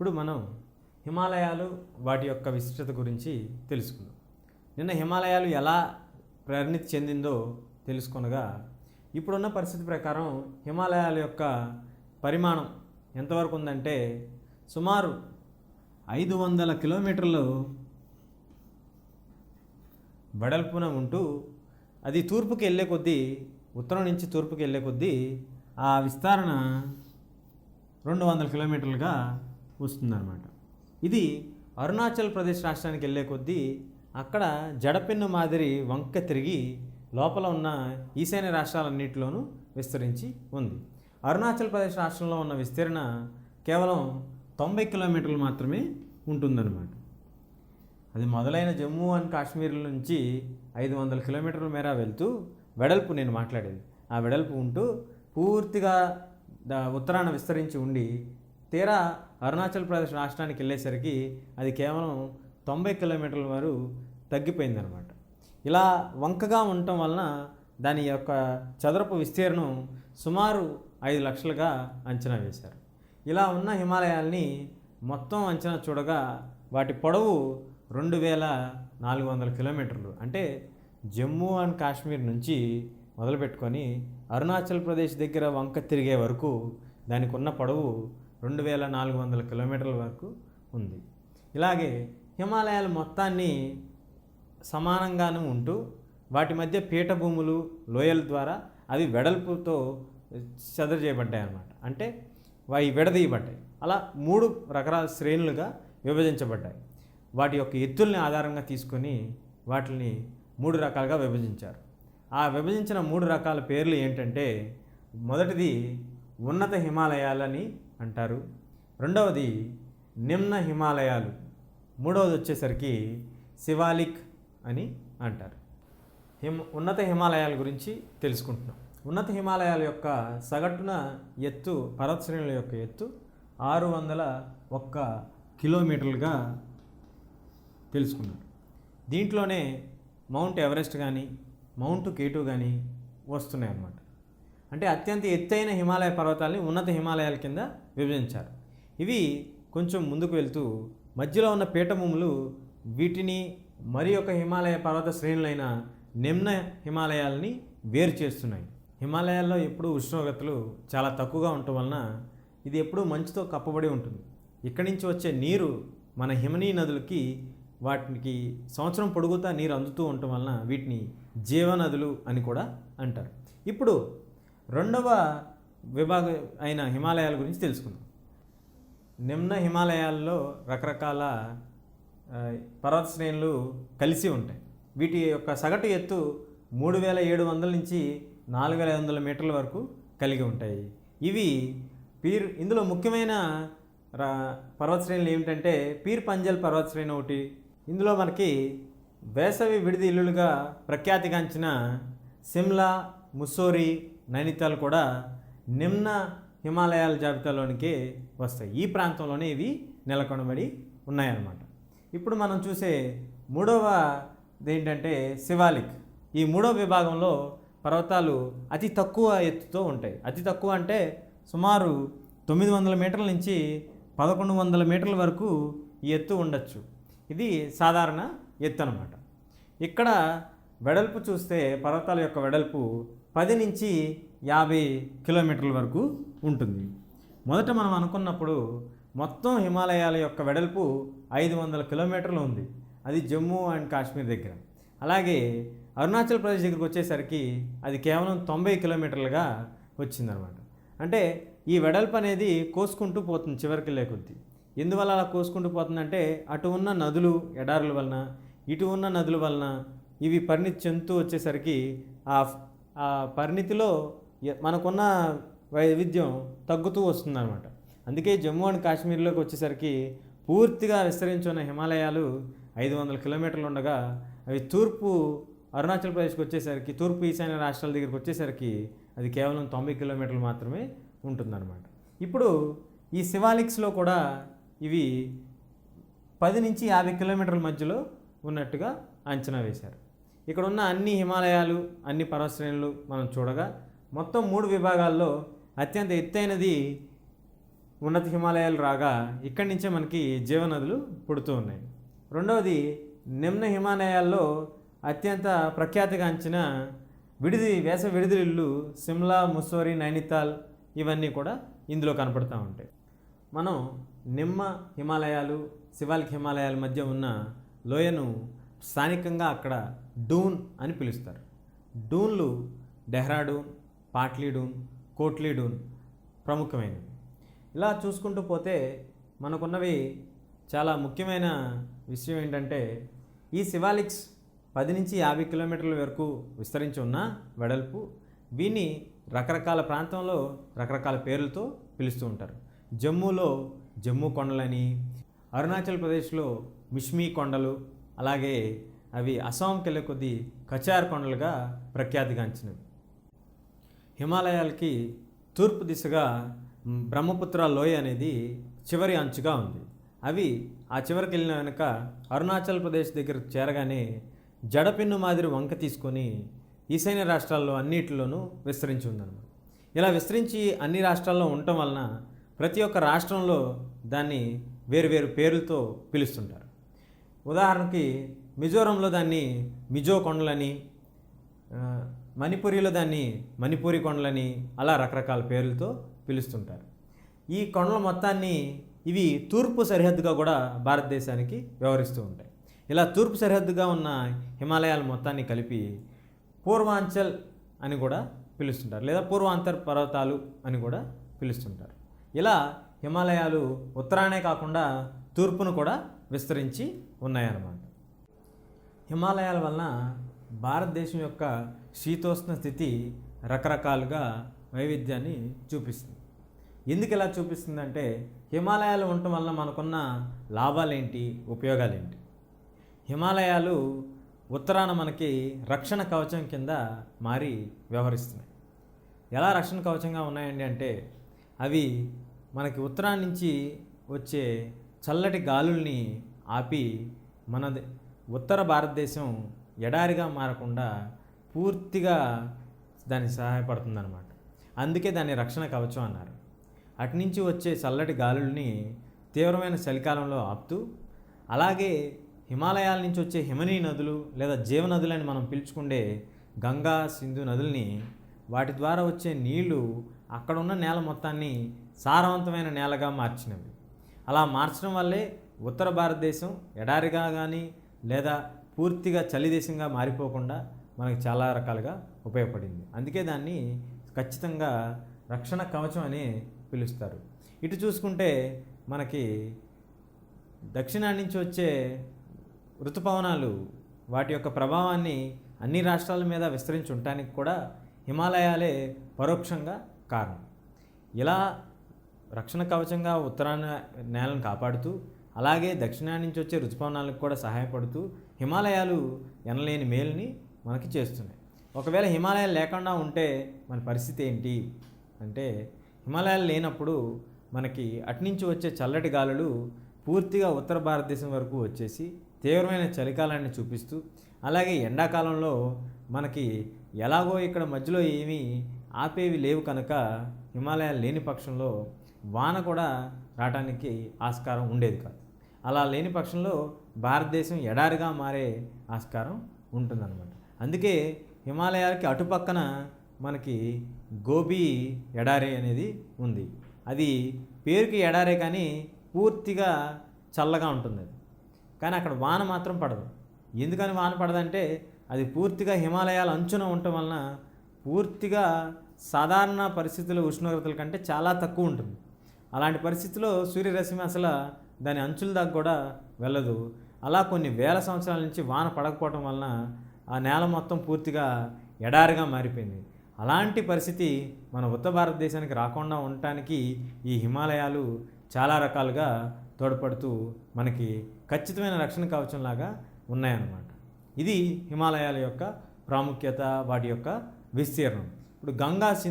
ఇప్పుడు మనం హిమాలయాలు వాటి యొక్క విశిష్టత గురించి తెలుసుకుందాం. నిన్న హిమాలయాలు ఎలా పరిణితి చెందిందో తెలుసుకొనగా, ఇప్పుడున్న పరిస్థితి ప్రకారం హిమాలయాల యొక్క పరిమాణం ఎంతవరకు ఉందంటే సుమారు 500 కిలోమీటర్లు వెడల్పున ఉంటూ అది తూర్పుకి వెళ్ళే కొద్దీ, ఉత్తరం నుంచి తూర్పుకి వెళ్ళే కొద్దీ ఆ విస్తరణ 200 కిలోమీటర్లుగా వస్తుందన్నమాట. ఇది అరుణాచల్ ప్రదేశ్ రాష్ట్రానికి వెళ్ళే కొద్దీ అక్కడ జడపెన్ను మాదిరి వంక తిరిగి లోపల ఉన్న ఈశాన్య రాష్ట్రాలన్నింటిలోనూ విస్తరించి ఉంది. అరుణాచల్ ప్రదేశ్ రాష్ట్రంలో ఉన్న విస్తీర్ణ కేవలం 90 కిలోమీటర్లు మాత్రమే ఉంటుందన్నమాట. అది మొదలైన జమ్మూ అండ్ కాశ్మీర్ నుంచి 500 కిలోమీటర్ల మేర వెళ్తూ వెడల్పు, నేను మాట్లాడేది ఆ వెడల్పు ఉంటూ పూర్తిగా ఉత్తరాన విస్తరించి ఉండి తీరా అరుణాచల్ ప్రదేశ్ రాష్ట్రానికి వెళ్ళేసరికి అది కేవలం 90 కిలోమీటర్ల వరకు తగ్గిపోయిందనమాట. ఇలా వంకగా ఉండటం వలన దాని యొక్క చదరపు విస్తీర్ణం సుమారు 5 లక్షలుగా అంచనా వేశారు. ఇలా ఉన్న హిమాలయాల్ని మొత్తం అంచనా చూడగా వాటి పొడవు 2400 కిలోమీటర్లు. అంటే జమ్మూ అండ్ కాశ్మీర్ నుంచి మొదలుపెట్టుకొని అరుణాచల్ ప్రదేశ్ దగ్గర వంక తిరిగే వరకు దానికి ఉన్న పొడవు 2400 కిలోమీటర్ల వరకు ఉంది. ఇలాగే హిమాలయాలు మొత్తాన్ని సమానంగాను ఉంటూ వాటి మధ్య పీఠభూములు, లోయల ద్వారా అవి వెడల్పుతో చెదరు చేయబడ్డాయి అన్నమాట. అంటే అవి విడదీయబడ్డాయి. అలా 3 రకాల శ్రేణులుగా విభజించబడ్డాయి. వాటి యొక్క ఎత్తుల్ని ఆధారంగా తీసుకొని వాటిని 3 రకాలుగా విభజించారు. ఆ విభజించిన 3 రకాల పేర్లు ఏంటంటే, మొదటిది ఉన్నత హిమాలయాలని అంటారు, రెండవది నిమ్న హిమాలయాలు, మూడవది వచ్చేసరికి శివాలిక్ అని అంటారు. ఉన్నత హిమాలయాల గురించి తెలుసుకుంటున్నాం. ఉన్నత హిమాలయాల యొక్క సగటున ఎత్తు, పర్వత శ్రేణుల యొక్క ఎత్తు 601 కిలోమీటర్లుగా తెలుసుకున్నారు. దీంట్లోనే మౌంట్ ఎవరెస్ట్ కానీ మౌంట్ K2 కానీ వస్తున్నాయి అన్నమాట. అంటే అత్యంత ఎత్తైన హిమాలయ పర్వతాలని ఉన్నత హిమాలయాల కింద విభజించారు. ఇవి కొంచెం ముందుకు వెళ్తూ మధ్యలో ఉన్న పీఠభూములు వీటిని మరి ఒక హిమాలయ పర్వత శ్రేణులైన నిమ్న హిమాలయాలని వేరు చేస్తున్నాయి. హిమాలయాల్లో ఎప్పుడూ ఉష్ణోగ్రతలు చాలా తక్కువగా ఉండటం వలన ఇది ఎప్పుడూ మంచుతో కప్పబడి ఉంటుంది. ఇక్కడి నుంచి వచ్చే నీరు మన హిమనీ నదులకి, వాటికి సంవత్సరం పొడుగుతా నీరు అందుతూ ఉండటం వలన వీటిని జీవనదులు అని కూడా అంటారు. ఇప్పుడు రెండవ విభాగం అయిన హిమాలయాల గురించి తెలుసుకుందాం. నిమ్న హిమాలయాల్లో రకరకాల పర్వత శ్రేణులు కలిసి ఉంటాయి. వీటి యొక్క సగటు ఎత్తు 3700 నుంచి 4500 మీటర్ల వరకు కలిగి ఉంటాయి. ఇవి ఇందులో ముఖ్యమైన పర్వత శ్రేణులు ఏమిటంటే పీర్ పంజల్ పర్వత శ్రేణి ఒకటి. ఇందులో మనకి వేసవి విడిది ఇల్లులుగా ప్రఖ్యాతిగాంచిన సిమ్లా, ముస్సోరీ, నైనితాల్ కూడా నిమ్న హిమాలయాల జాబితాలోనికి వస్తాయి. ఈ ప్రాంతంలోనే ఇవి నెలకొనబడి ఉన్నాయన్నమాట. ఇప్పుడు మనం చూసే మూడవది ఏంటంటే శివాలిక్. ఈ మూడవ విభాగంలో పర్వతాలు అతి తక్కువ ఎత్తుతో ఉంటాయి. అతి తక్కువ అంటే సుమారు 900 మీటర్ల నుంచి 1100 మీటర్ల వరకు ఈ ఎత్తు ఉండొచ్చు. ఇది సాధారణ ఎత్తు అన్నమాట. ఇక్కడ వెడల్పు చూస్తే పర్వతాల యొక్క వెడల్పు 10 నుంచి 50 కిలోమీటర్ల వరకు ఉంటుంది. మొదట మనం అనుకున్నప్పుడు మొత్తం హిమాలయాల యొక్క వెడల్పు 500 కిలోమీటర్లు ఉంది. అది జమ్మూ అండ్ కాశ్మీర్ దగ్గర. అలాగే అరుణాచల్ ప్రదేశ్ దగ్గరికి వచ్చేసరికి అది కేవలం 90 కిలోమీటర్లుగా వచ్చిందనమాట. అంటే ఈ వెడల్పు అనేది కోసుకుంటూ పోతుంది చివరికి లేకొద్ది. ఎందువల్ల అలా కోసుకుంటూ పోతుందంటే అటు ఉన్న నదులు, ఎడారుల వలన, ఇటు ఉన్న నదుల వలన ఇవి పరిణితి చెందుతూ వచ్చేసరికి ఆ పరిణితిలో మనకున్న వైవిధ్యం తగ్గుతూ వస్తుందన్నమాట. అందుకే జమ్మూ అండ్ కాశ్మీర్లోకి వచ్చేసరికి పూర్తిగా విస్తరించి ఉన్న హిమాలయాలు 500 కిలోమీటర్లు ఉండగా అవి తూర్పు అరుణాచల్ ప్రదేశ్కి వచ్చేసరికి, తూర్పు ఈశాన్య రాష్ట్రాల దగ్గరికి వచ్చేసరికి అది కేవలం 90 కిలోమీటర్లు మాత్రమే ఉంటుందన్నమాట. ఇప్పుడు ఈ శివాలిక్స్లో కూడా ఇవి 10 నుంచి 50 కిలోమీటర్ల మధ్యలో ఉన్నట్టుగా అంచనా వేశారు. ఇక్కడ ఉన్న అన్ని హిమాలయాలు, అన్ని పర్వత శ్రేణులు మనం చూడగా మొత్తం 3 విభాగాల్లో అత్యంత ఎత్తైనది ఉన్నత హిమాలయాలు రాగా ఇక్కడి నుంచే మనకి జీవనదులు పుడుతూ ఉన్నాయి. రెండవది, నిమ్న హిమాలయాల్లో అత్యంత ప్రఖ్యాతిగాంచిన వేసవి విడిదిళ్ళు సిమ్లా, ముస్సోరీ, నైనితాల్ ఇవన్నీ కూడా ఇందులో కనపడుతూ ఉంటాయి. మనం నిమ్మ హిమాలయాలు, శివాలిక్ హిమాలయాల మధ్య ఉన్న లోయను స్థానికంగా అక్కడ డూన్ అని పిలుస్తారు. డూన్లు డెహ్రాడూన్, పాట్లీడూన్, కోట్లీడూన్ ప్రముఖమైనవి. ఇలా చూసుకుంటూ పోతే మనకున్నవి చాలా ముఖ్యమైన విషయం ఏంటంటే, ఈ శివాలిక్స్ 10 నుంచి 50 కిలోమీటర్ల వరకు విస్తరించి ఉన్న వెడల్పు. వీని రకరకాల ప్రాంతంలో రకరకాల పేర్లతో పిలుస్తూ ఉంటారు. జమ్మూలో జమ్మూ కొండలని, అరుణాచల్ ప్రదేశ్లో మిష్మీ కొండలు, అలాగే అవి అస్సాంకి వెళ్ళే కొద్దీ కచార్ కొండలుగా ప్రఖ్యాతిగాంచినవి. హిమాలయాలకి తూర్పు దిశగా బ్రహ్మపుత్ర లోయ అనేది చివరి అంచుగా ఉంది. అవి ఆ చివరికి వెళ్ళిన వెనుక అరుణాచల్ ప్రదేశ్ దగ్గర చేరగానే జడపిన్ను మాదిరి వంక తీసుకొని ఈశాన్య రాష్ట్రాల్లో అన్నిటిలోనూ విస్తరించి ఉందన్నమాట. ఇలా విస్తరించి అన్ని రాష్ట్రాల్లో ఉండటం వలన ప్రతి ఒక్క రాష్ట్రంలో దాన్ని వేరు పేర్లతో పిలుస్తుంటారు. ఉదాహరణకి మిజోరంలో దాన్ని మిజో కొండలని, మణిపూరిలో దాన్ని మణిపూరి కొండలని, అలా రకరకాల పేర్లతో పిలుస్తుంటారు. ఈ కొండల మొత్తాన్ని ఇవి తూర్పు సరిహద్దుగా కూడా భారతదేశానికి వ్యవహరిస్తూ ఉంటాయి. ఇలా తూర్పు సరిహద్దుగా ఉన్న హిమాలయాల మొత్తాన్ని కలిపి పూర్వాంచల్ అని కూడా పిలుస్తుంటారు, లేదా పూర్వాంతర్ పర్వతాలు అని కూడా పిలుస్తుంటారు. ఇలా హిమాలయాలు ఉత్తరానే కాకుండా తూర్పును కూడా విస్తరించి ఉన్నాయన్నమాట. హిమాలయాల వలన భారతదేశం యొక్క శీతోష్ణ స్థితి రకరకాలుగా వైవిధ్యాన్ని చూపిస్తుంది. ఎందుకు ఇలా చూపిస్తుందంటే, హిమాలయాలు ఉండటం వలన మనకున్న లాభాలేంటి, ఉపయోగాలేంటి? హిమాలయాలు ఉత్తరాన మనకి రక్షణ కవచం కింద మారి వ్యవహరిస్తున్నాయి. ఎలా రక్షణ కవచంగా ఉన్నాయండి అంటే, అవి మనకి ఉత్తరాన్ని నుంచి వచ్చే చల్లటి గాలుల్ని ఆపి మన ఉత్తర భారతదేశం ఎడారిగా మారకుండా పూర్తిగా దానికి సహాయపడుతుందన్నమాట. అందుకే దాన్ని రక్షణ కవచం అన్నారు. అటునుంచి వచ్చే చల్లటి గాలుల్ని తీవ్రమైన చలికాలంలో ఆపుతూ, అలాగే హిమాలయాల నుంచి వచ్చే హిమనీ నదులు లేదా జీవనదులని మనం పిలుచుకుండే గంగా, సింధు నదుల్ని, వాటి ద్వారా వచ్చే నీళ్లు అక్కడున్న నేల మొత్తాన్ని సారవంతమైన నేలగా మార్చినవి. అలా మార్చడం వల్లే ఉత్తర భారతదేశం ఎడారిగా కానీ లేదా పూర్తిగా చలి దేశంగా మారిపోకుండా మనకి చాలా రకాలుగా ఉపయోగపడింది. అందుకే దాన్ని ఖచ్చితంగా రక్షణ కవచం అని పిలుస్తారు. ఇటు చూసుకుంటే మనకి దక్షిణాన్ని నుంచి వచ్చే ఋతుపవనాలు వాటి యొక్క ప్రభావాన్ని అన్ని రాష్ట్రాల మీద విస్తరించి ఉండటానికి కూడా హిమాలయాలే పరోక్షంగా కారణం. ఇలా రక్షణ కవచంగా ఉత్తరాన నేలను కాపాడుతూ, అలాగే దక్షిణాన్ని నుంచి వచ్చే ఋతుపవనాలకు కూడా సహాయపడుతూ హిమాలయాలు ఎనలేని మేలుని మనకి చేస్తున్నాయి. ఒకవేళ హిమాలయాలు లేకుండా ఉంటే మన పరిస్థితి ఏంటి అంటే, హిమాలయాలు లేనప్పుడు మనకి అటునుంచి వచ్చే చల్లటి గాలులు పూర్తిగా ఉత్తర భారతదేశం వరకు వచ్చేసి తీవ్రమైన చలికాలాన్ని చూపిస్తూ, అలాగే ఎండాకాలంలో మనకి ఎలాగో ఇక్కడ మధ్యలో ఏమీ ఆపేవి లేవు కనుక హిమాలయాలు లేని పక్షంలో వాన కూడా రావడానికి ఆస్కారం ఉండేది కాదు. అలా లేని పక్షంలో భారతదేశం ఎడారిగా మారే ఆస్కారం ఉంటుందన్నమాట. అందుకే హిమాలయాలకి అటుపక్కన మనకి గోబీ ఎడారి అనేది ఉంది. అది పేరుకి ఎడారే కానీ పూర్తిగా చల్లగా ఉంటుంది అది. కానీ అక్కడ వాన మాత్రం పడదు. ఎందుకని వాన పడదంటే, అది పూర్తిగా హిమాలయాల అంచున ఉండటం వలన పూర్తిగా సాధారణ పరిస్థితుల ఉష్ణోగ్రతల కంటే చాలా తక్కువ ఉంటుంది. అలాంటి పరిస్థితుల్లో సూర్యరశ్మి అసలు దాని అంచుల దాకా కూడా వెళ్ళదు. అలా కొన్ని వేల సంవత్సరాల నుంచి వాన పడకపోవటం వలన ఆ నేల మొత్తం పూర్తిగా ఎడారిగా మారిపోయింది. అలాంటి పరిస్థితి మన ఉత్తర భారతదేశానికి రాకుండా ఉండటానికి ఈ హిమాలయాలు చాలా రకాలుగా తోడ్పడుతూ మనకి ఖచ్చితమైన రక్షణ కవచంలాగా ఉన్నాయన్నమాట. ఇది హిమాలయాల యొక్క ప్రాముఖ్యత, వాటి యొక్క విస్తీర్ణం. ఇప్పుడు గంగా